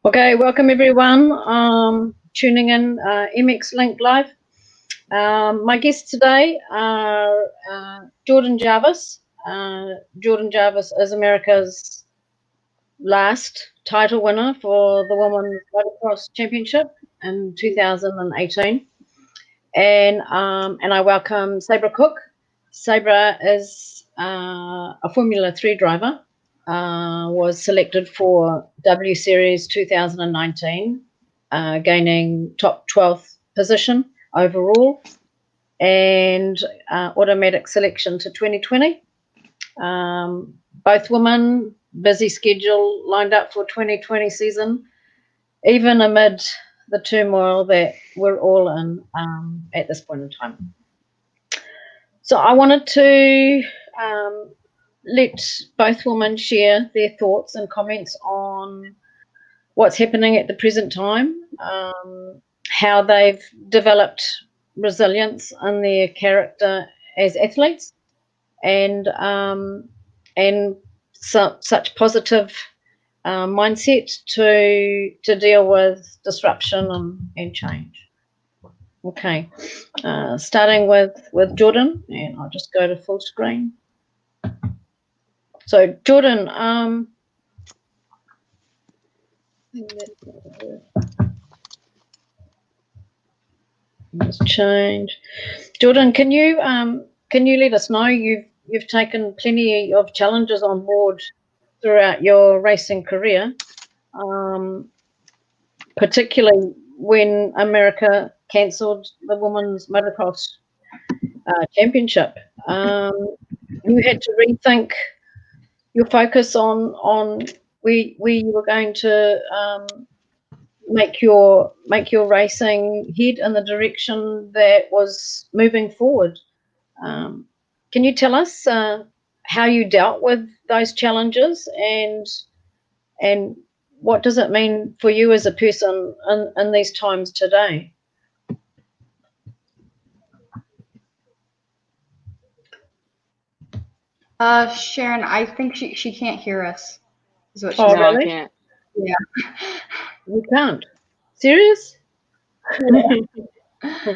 Okay, welcome everyone tuning in MXLink Live. My guests today are Jordan Jarvis. Jordan Jarvis is America's last title winner for the Women's Motocross Championship in 2018. And I welcome Sabre Cook. Sabre is a Formula 3 driver. Was selected for WSeries 2019, gaining top 12th position overall, and automatic selection to 2020. Both women, busy schedule lined up for 2020 season, even amid the turmoil that we're all in at this point in time. So I wanted to let both women share their thoughts and comments on what's happening at the present time, how they've developed resilience in their character as athletes, and such positive mindset to deal with disruption and change. Okay, starting with Jordan, and I'll just go to full screen. So Jordan, let's change. Jordan, can you let us know you've taken plenty of challenges on board throughout your racing career, particularly when America cancelled the Women's Motocross Championship. You had to rethink your focus on where you were going to make your racing head in the direction that was moving forward. Can you tell us how you dealt with those challenges and what does it mean for you as a person in these times today? Sharon, I think she can't hear us. Is what she said. I can't. Yeah. You can't? Serious? Yeah.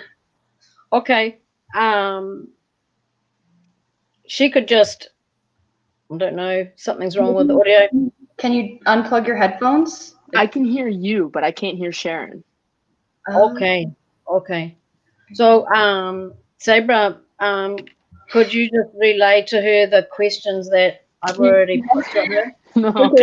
Okay. She could just, I don't know, something's wrong with the audio. Can you unplug your headphones? I can hear you, but I can't hear Sharon. Okay. So, Sabre, could you just relay to her the questions that I've already posed to her? No.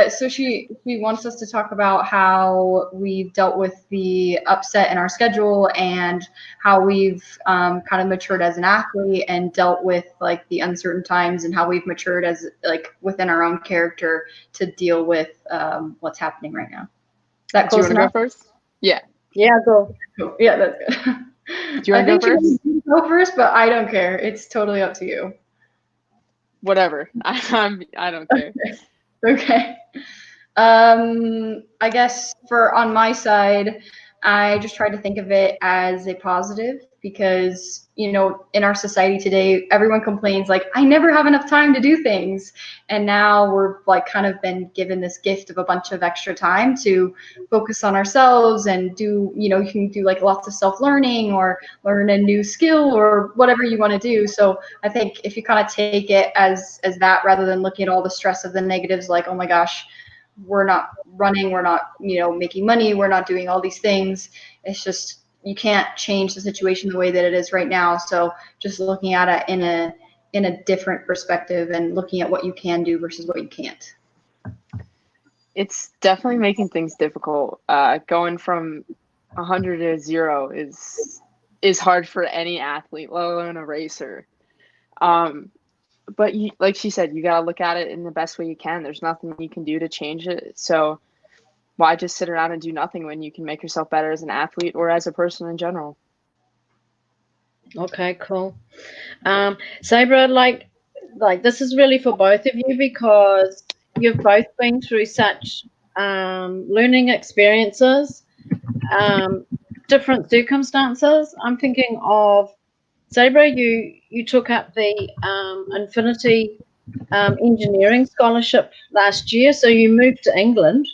So she wants us to talk about how we've dealt with the upset in our schedule and how we've kind of matured as an athlete and dealt with like the uncertain times and how we've matured as like within our own character to deal with what's happening right now. Is that close enough? Do you want to go first? Yeah. Yeah, go. Yeah, that's good. Do you want to go first? Go first, but I don't care. It's totally up to you. Whatever. I don't care. Okay. I guess on my side, I just tried to think of it as a positive because, you know, in our society today, everyone complains like, I never have enough time to do things. And now we're like kind of been given this gift of a bunch of extra time to focus on ourselves and do, you know, you can do like lots of self-learning or learn a new skill or whatever you want to do. So I think if you kind of take it as that rather than looking at all the stress of the negatives, like, oh my gosh, we're not running, we're not, you know, making money, we're not doing all these things. It's just, you can't change the situation the way that it is right now. So just looking at it in a different perspective and looking at what you can do versus what you can't. It's definitely making things difficult. Going from 100 to 0 is hard for any athlete, let alone a racer. But like she said, you got to look at it in the best way you can. There's nothing you can do to change it. So why just sit around and do nothing when you can make yourself better as an athlete or as a person in general? Okay, cool. Sabre, like this is really for both of you because you've both been through such learning experiences, different circumstances. I'm thinking of Sabre, you took up the Infinity engineering scholarship last year, so you moved to England,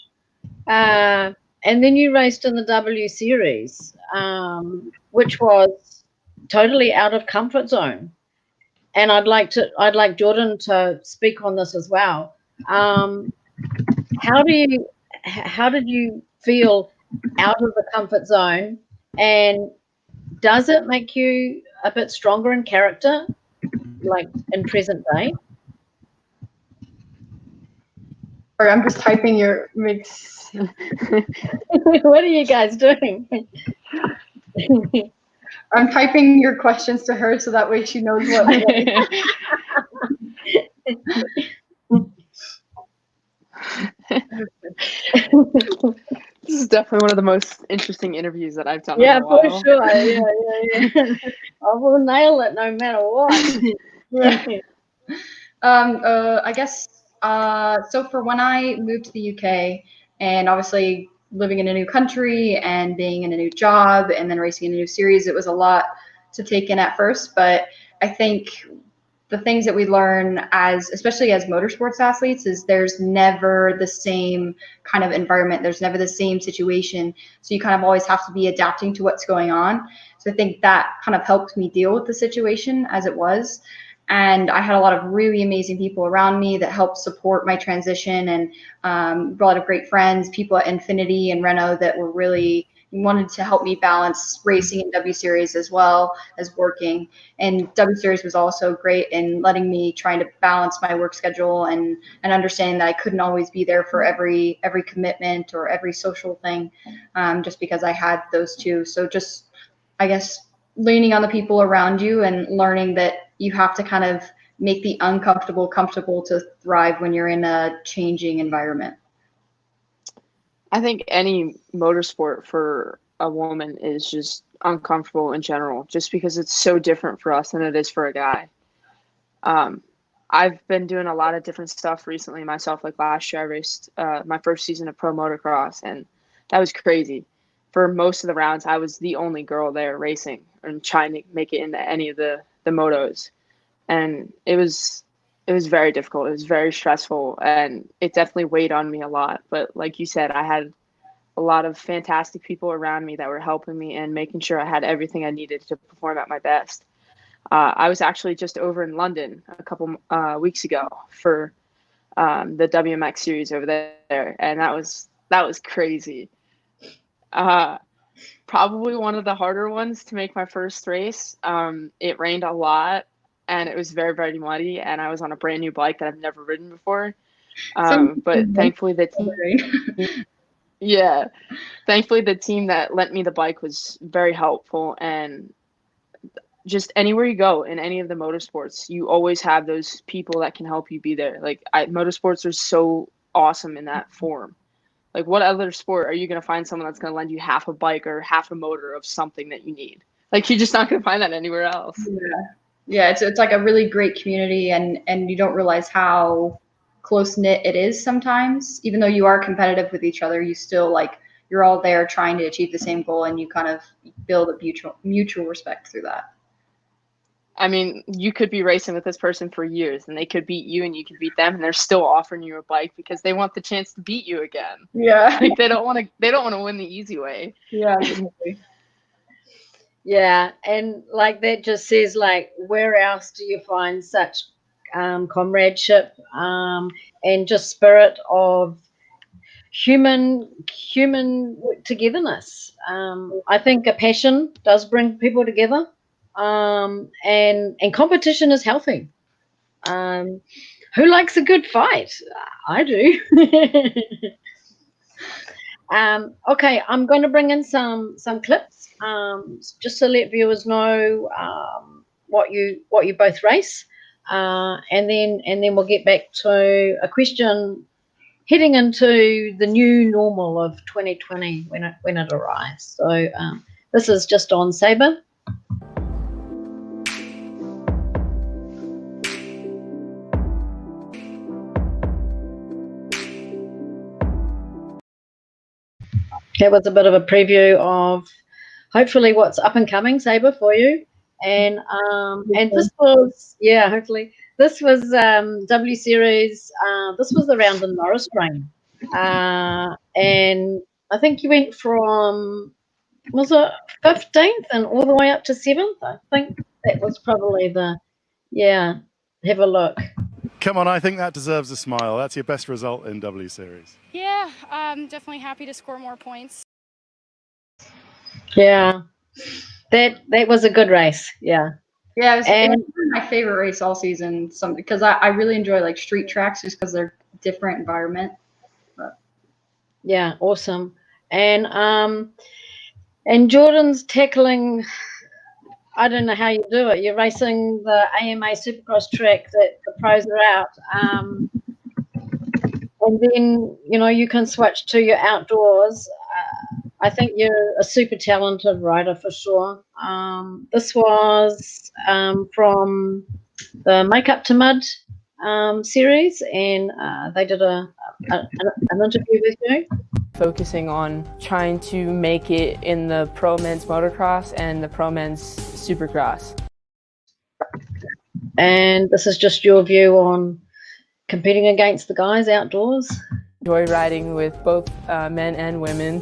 and then you raced in the WSeries, which was totally out of comfort zone. And I'd like Jordan to speak on this as well. How did you feel out of the comfort zone, and does it make you a bit stronger in character, like in present day? Or I'm just typing your mix. What are you guys doing? I'm typing your questions to her so that way she knows what. This is definitely one of the most interesting interviews that I've done. Yeah, in a while. for sure. Yeah. I will nail it no matter what. I guess so. For when I moved to the UK, and obviously living in a new country and being in a new job and then racing in a new series, it was a lot to take in at first. But I think the things that we learn especially as motorsports athletes, is there's never the same kind of environment. There's never the same situation. So you kind of always have to be adapting to what's going on. So I think that kind of helped me deal with the situation as it was. And I had a lot of really amazing people around me that helped support my transition, and a lot of great friends, people at Infinity and Renault that were really wanted to help me balance racing in W Series as well as working. And W Series was also great in letting me trying to balance my work schedule and understanding that I couldn't always be there for every commitment or every social thing, just because I had those two. So just, I guess, leaning on the people around you and learning that you have to kind of make the uncomfortable comfortable to thrive when you're in a changing environment. I think any motorsport for a woman is just uncomfortable in general, just because it's so different for us than it is for a guy. I've been doing a lot of different stuff recently myself. Like last year, I raced my first season of pro motocross, and that was crazy. For most of the rounds, I was the only girl there racing and trying to make it into any of the motos, and it was very difficult. It was very stressful, and it definitely weighed on me a lot. But like you said, I had a lot of fantastic people around me that were helping me and making sure I had everything I needed to perform at my best. I was actually just over in London a couple weeks ago for the WMX series over there, and that was crazy. Probably one of the harder ones to make my first race. It rained a lot, and it was very, very muddy, and I was on a brand new bike that I've never ridden before. But thankfully the team that lent me the bike was very helpful. And just anywhere you go in any of the motorsports, you always have those people that can help you be there. Like motorsports are so awesome in that form. Like, what other sport are you going to find someone that's going to lend you half a bike or half a motor of something that you need? Like, you're just not going to find that anywhere else. Yeah, it's like a really great community, and you don't realize how close-knit it is sometimes. Even though you are competitive with each other, you still, like, you're all there trying to achieve the same goal, and you kind of build a mutual respect through that. I mean, you could be racing with this person for years, and they could beat you, and you could beat them, and they're still offering you a bike because they want the chance to beat you again. Yeah, like they don't want to win the easy way. Yeah, definitely. Yeah, and like that just says, like, where else do you find such comradeship and just spirit of human togetherness? I think a passion does bring people together, and competition is healthy. Who likes a good fight? I do. Okay, I'm going to bring in some clips, just to let viewers know what you both race, and then we'll get back to a question heading into the new normal of 2020 when it arrives. So this is just on Sabre. That was a bit of a preview of hopefully what's up and coming Sabre for you, and this was hopefully this was WSeries. This was the round in Norris Green, and I think you went from, was it 15th and all the way up to 7th? I think that was probably yeah. Have a look. Come on, I think that deserves a smile. That's your best result in W Series. Yeah, I'm definitely happy to score more points. Yeah, that was a good race. Yeah. Yeah, it was my favorite race all season. Because I really enjoy like street tracks just because they're different environment. But. Yeah, awesome. And Jordan's tackling. I don't know how you do it. You're racing the AMA Supercross track that the pros are out, and then you can switch to your outdoors. I think you're a super talented rider for sure. This was from the Make Up to Mud series, and they did an interview with you. Focusing on trying to make it in the pro men's motocross and the pro men's supercross. And this is just your view on competing against the guys outdoors? Enjoy riding with both men and women.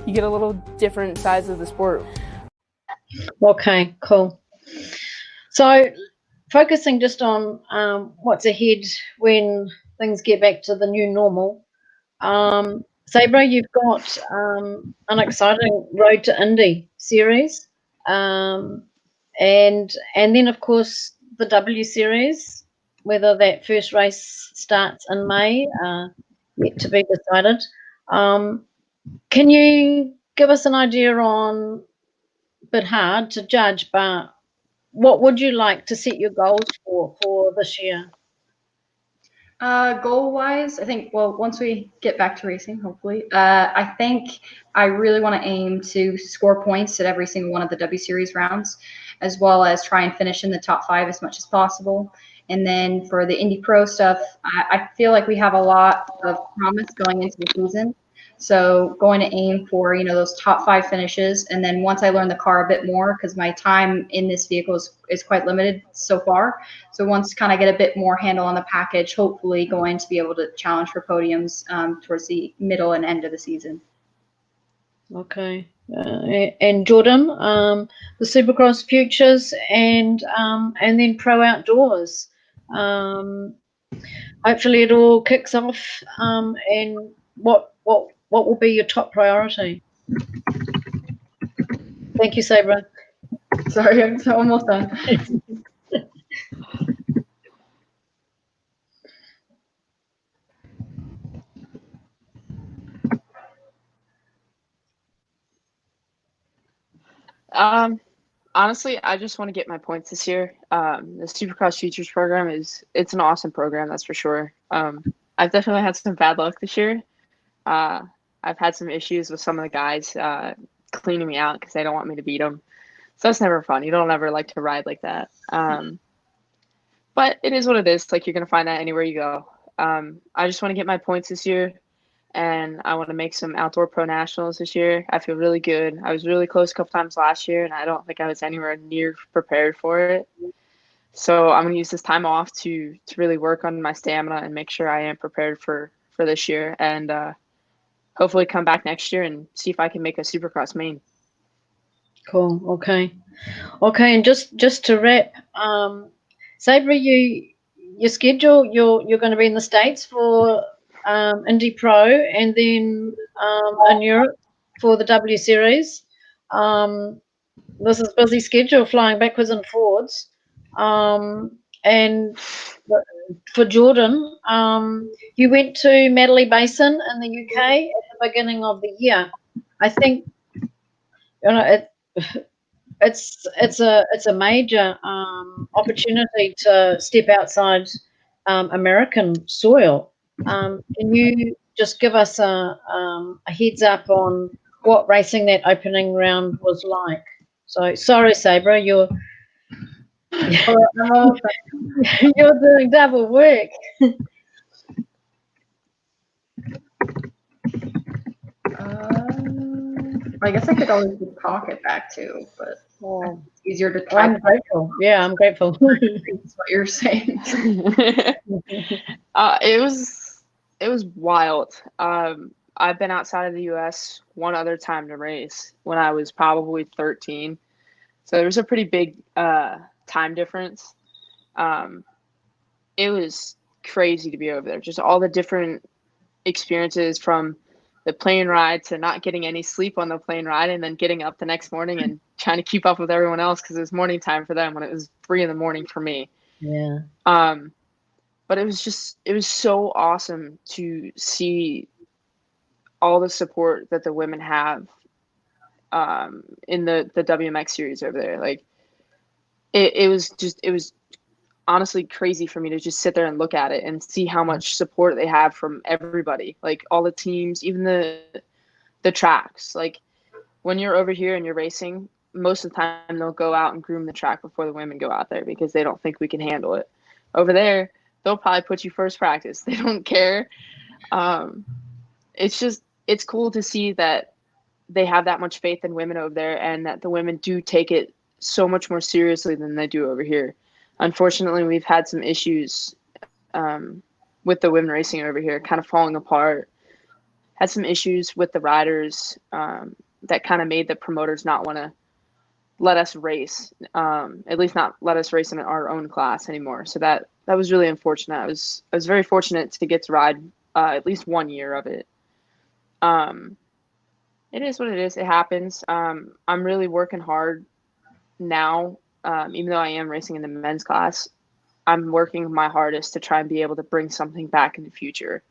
You get a little different sides of the sport. Okay, cool. So focusing just on what's ahead when things get back to the new normal. Sabre, you've got an exciting Road to Indy series, and then of course the W Series. Whether that first race starts in May, yet to be decided. Can you give us an idea on? A bit hard to judge, but what would you like to set your goals for this year? Goal-wise, I think, well, once we get back to racing, hopefully, I think I really want to aim to score points at every single one of the W Series rounds, as well as try and finish in the top 5 as much as possible. And then for the Indy Pro stuff, I feel like we have a lot of promise going into the season. So going to aim for, those top 5 finishes. And then once I learn the car a bit more, because my time in this vehicle is quite limited so far. So once kind of get a bit more handle on the package, hopefully going to be able to challenge for podiums towards the middle and end of the season. Okay. And Jordan, the Supercross futures and then Pro Outdoors. Hopefully it all kicks off. And what will be your top priority? Thank you, Sabre. Sorry, I'm almost done. Honestly, I just want to get my points this year. The Supercross Futures program it's an awesome program, that's for sure. I've definitely had some bad luck this year. I've had some issues with some of the guys cleaning me out because they don't want me to beat them. So that's never fun. You don't ever like to ride like that. But it is what it is. Like, you're going to find that anywhere you go. I just want to get my points this year, and I want to make some outdoor pro nationals this year. I feel really good. I was really close a couple times last year, and I don't think I was anywhere near prepared for it. So I'm going to use this time off to really work on my stamina and make sure I am prepared for this year, and hopefully come back next year and see if I can make a Supercross main. Cool. Okay. And just to wrap, Sabre, your schedule, you're going to be in the States for Indy Pro, and then in Europe for the W Series. This is a busy schedule, flying backwards and forwards. And for Jordan, you went to Medley Basin in the UK at the beginning of the year. I think it's a major opportunity to step outside American soil. Can you just give us a heads up on what racing that opening round was like? So sorry, Sabre, you're doing double work. I guess I could always just talk it back too, but easier to I'm type. grateful. Yeah, I'm grateful. That's what you're saying. It was wild. I've been outside of the U.S. one other time to race when I was probably 13. So there was a pretty big time difference. It was crazy to be over there. Just all the different experiences, from the plane ride to not getting any sleep on the plane ride and then getting up the next morning and trying to keep up with everyone else because it was morning time for them when it was 3 a.m. for me. Yeah. But it was so awesome to see all the support that the women have in the WMX series over there. Like it was honestly crazy for me to just sit there and look at it and see how much support they have from everybody, like all the teams, even the tracks. Like when you're over here and you're racing, most of the time they'll go out and groom the track before the women go out there because they don't think we can handle it. Over there, they'll probably put you first practice. They don't care. It's cool to see that they have that much faith in women over there and that the women do take it so much more seriously than they do over here. Unfortunately, we've had some issues with the women racing over here, kind of falling apart. Had some issues with the riders that kind of made the promoters not want to let us race, at least not let us race in our own class anymore. So that was really unfortunate. I was very fortunate to get to ride at least 1 year of it. It is what it is. It happens. I'm really working hard now, even though I am racing in the men's class. I'm working my hardest to try and be able to bring something back in the future.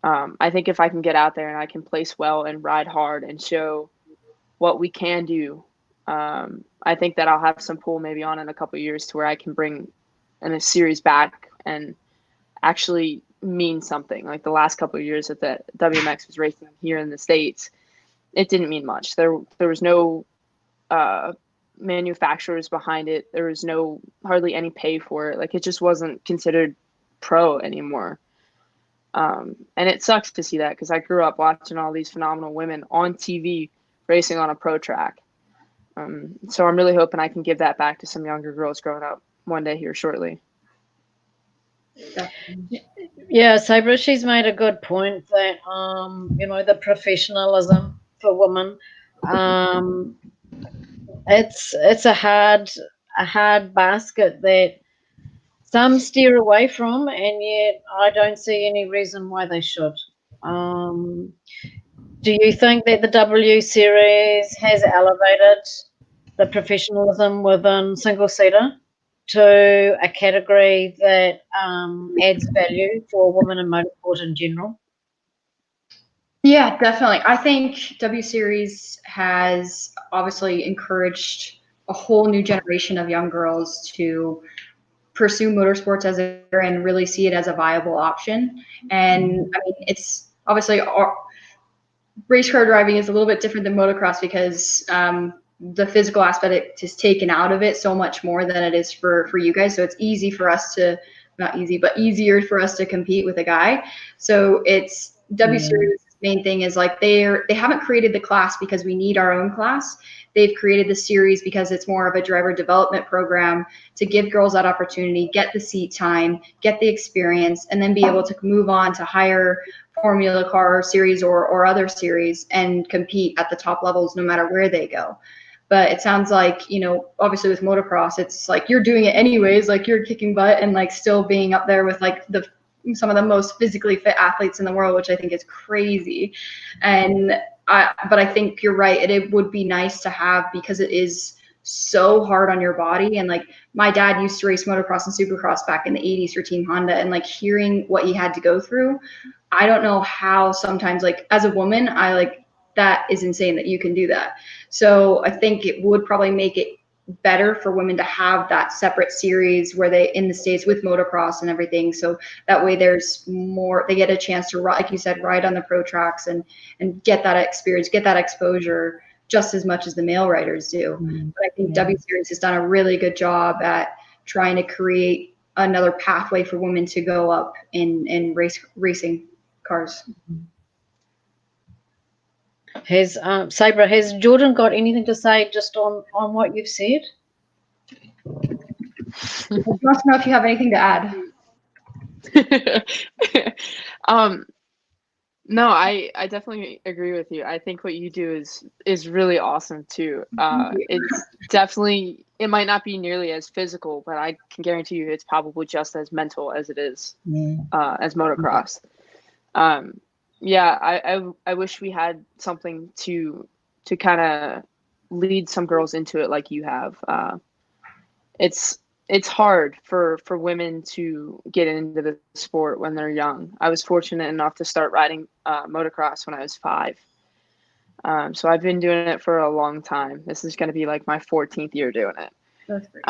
I think if I can get out there and I can place well and ride hard and show what we can do, I think that I'll have some pull maybe on in a couple of years to where I can bring a series back and actually mean something. Like the last couple of years that the WMX was racing here in the States, it didn't mean much. There was no manufacturers behind it. There was hardly any pay for it. Like it just wasn't considered pro anymore. And it sucks to see that because I grew up watching all these phenomenal women on TV racing on a pro track. So I'm really hoping I can give that back to some younger girls growing up one day here shortly. Yeah, Sabre, she's made a good point that the professionalism for women, it's a hard basket that some steer away from, and yet I don't see any reason why they should. Do you think that the W Series has elevated the professionalism within single seater to a category that adds value for women in motorsport in general? Yeah, definitely. I think W Series has obviously encouraged a whole new generation of young girls to pursue motorsports as a career and really see it as a viable option. And I mean, it's obviously race car driving is a little bit different than motocross because the physical aspect is taken out of it so much more than it is for you guys. So it's easy for us to, not easy, but easier for us to compete with a guy. So it's W Series. Main thing is like they haven't created the class because we need our own class. They've created the series because it's more of a driver development program to give girls that opportunity, get the seat time, get the experience, and then be able to move on to higher Formula Car series or other series and compete at the top levels no matter where they go. But it sounds like, obviously with motocross, it's like you're doing it anyways, like you're kicking butt and like still being up there with like some of the most physically fit athletes in the world, which I think is crazy. But I think you're right. It would be nice to have, because it is so hard on your body. And like my dad used to race motocross and supercross back in the 80s for Team Honda, and like hearing what he had to go through, I don't know how sometimes, like as a woman, I like, that is insane that you can do that. So I think it would probably make it better for women to have that separate series where they in the States with motocross and everything. So that way there's more, they get a chance to, like you said, ride on the pro tracks and get that experience, get that exposure just as much as the male riders do. But I think W Series has done a really good job at trying to create another pathway for women to go up in racing cars. Sabre, has Jordan got anything to say just on what you've said? He wants to know if you have anything to add. No, I definitely agree with you. I think what you do is really awesome too. It's definitely, it might not be nearly as physical, but I can guarantee you it's probably just as mental as it is as motocross. Yeah, I wish we had something to kind of lead some girls into it like you have. It's hard for women to get into the sport when they're young. I was fortunate enough to start riding motocross when I was 5. So I've been doing it for a long time. This is going to be like my 14th year doing it. That's great.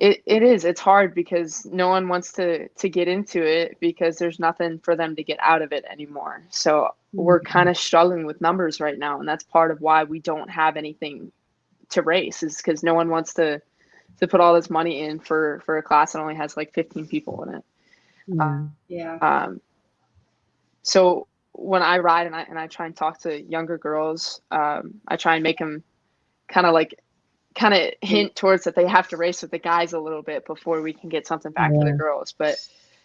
It's hard because no one wants to get into it because there's nothing for them to get out of it anymore. So we're kind of struggling with numbers right now, and that's part of why we don't have anything to race, is because no one wants to put all this money in for a class that only has like 15 people in it. So when I ride and I try and talk to younger girls, I try and make them kind of hint towards that they have to race with the guys a little bit before we can get something back for the girls. But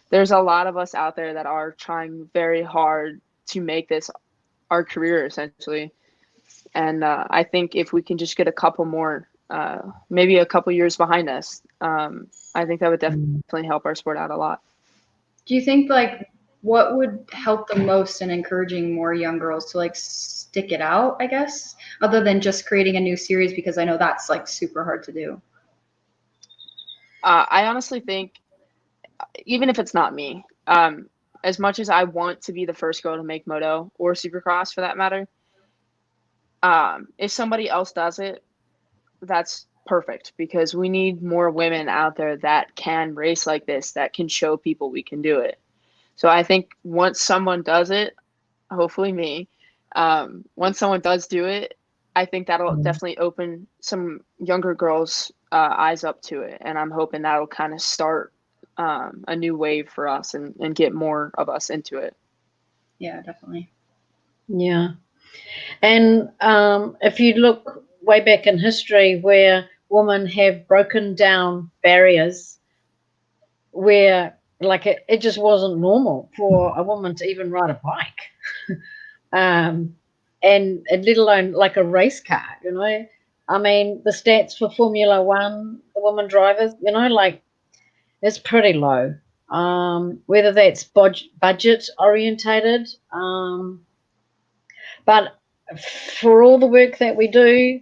there's a lot of us out there that are trying very hard to make this our career essentially. And I think if we can just get a couple more, maybe a couple years behind us, I think that would definitely help our sport out a lot. Do you think like what would help the most in encouraging more young girls to like stick it out, I guess, other than just creating a new series? Because I know that's like super hard to do. I honestly think, even if it's not me, as much as I want to be the first girl to make moto or supercross for that matter, if somebody else does it, that's perfect, because we need more women out there that can race like this, that can show people we can do it. So I think once someone does it, hopefully me, once someone does do it, I think that'll definitely open some younger girls' eyes up to it. And I'm hoping that'll kind of start a new wave for us and get more of us into it. Yeah, definitely. Yeah. And if you look way back in history where women have broken down barriers, where like it just wasn't normal for a woman to even ride a bike, and let alone like a race car, you know. I mean, the stats for Formula One, the women drivers, you know, like it's pretty low. Whether that's budget orientated, but for all the work that we do,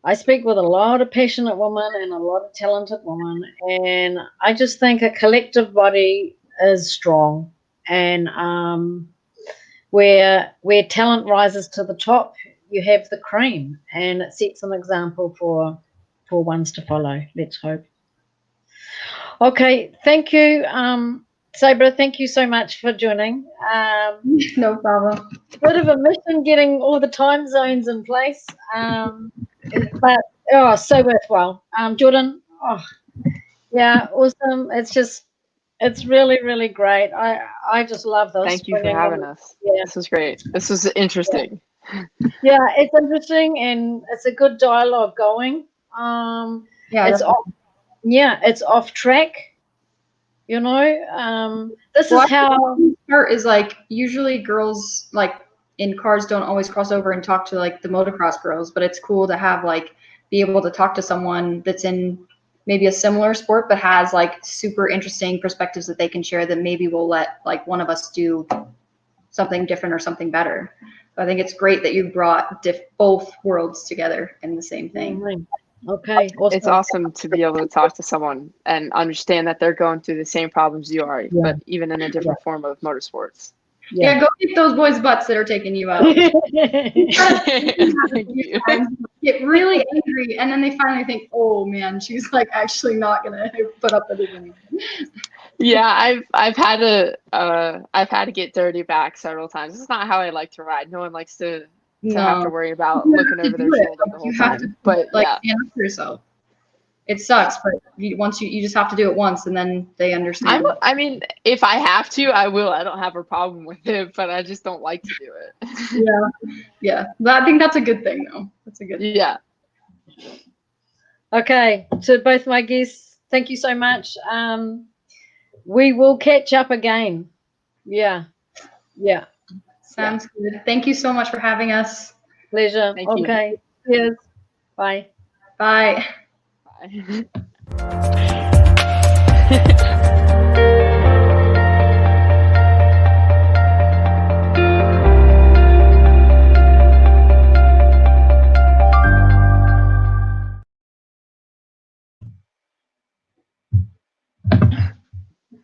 I speak with a lot of passionate women and a lot of talented women, and I just think a collective body is strong. And where talent rises to the top, you have the cream, and it sets an example for ones to follow. Let's hope. Okay, thank you, Sabre. Thank you so much for joining. No problem. Bit of a mission getting all the time zones in place, but so worthwhile. Jordan, yeah, awesome. It's really, really great. I just love this. Thank you for having us. Yeah. This was great. This was interesting. Yeah, it's interesting, and it's a good dialogue going. It's off track. You know, this is how part is like usually girls like in cars don't always cross over and talk to like the motocross girls, but it's cool to have like be able to talk to someone that's in maybe a similar sport but has like super interesting perspectives that they can share that maybe will let like one of us do something different or something better. So I think it's great that you brought both worlds together in the same thing. Okay. Awesome. It's awesome to be able to talk to someone and understand that they're going through the same problems you are, but even in a different form of motorsports. Yeah, go kick those boys' butts that are taking you out. Get really angry, and then they finally think, "Oh man, she's like actually not gonna put up with it anymore." Yeah, I've had to get dirty back several times. It's not how I like to ride. No one likes to have to worry about looking over their shoulder the whole time. But stand up for yourself. It sucks, but once you just have to do it once, and then they understand. I mean, if I have to, I will. I don't have a problem with it, but I just don't like to do it. Yeah. But I think that's a good thing, though. That's a good thing. Yeah. Okay, to both my guests, thank you so much. We will catch up again. Yeah. Sounds good. Thank you so much for having us. Pleasure. Thank you. Okay. Cheers. Bye. Bye. Bye.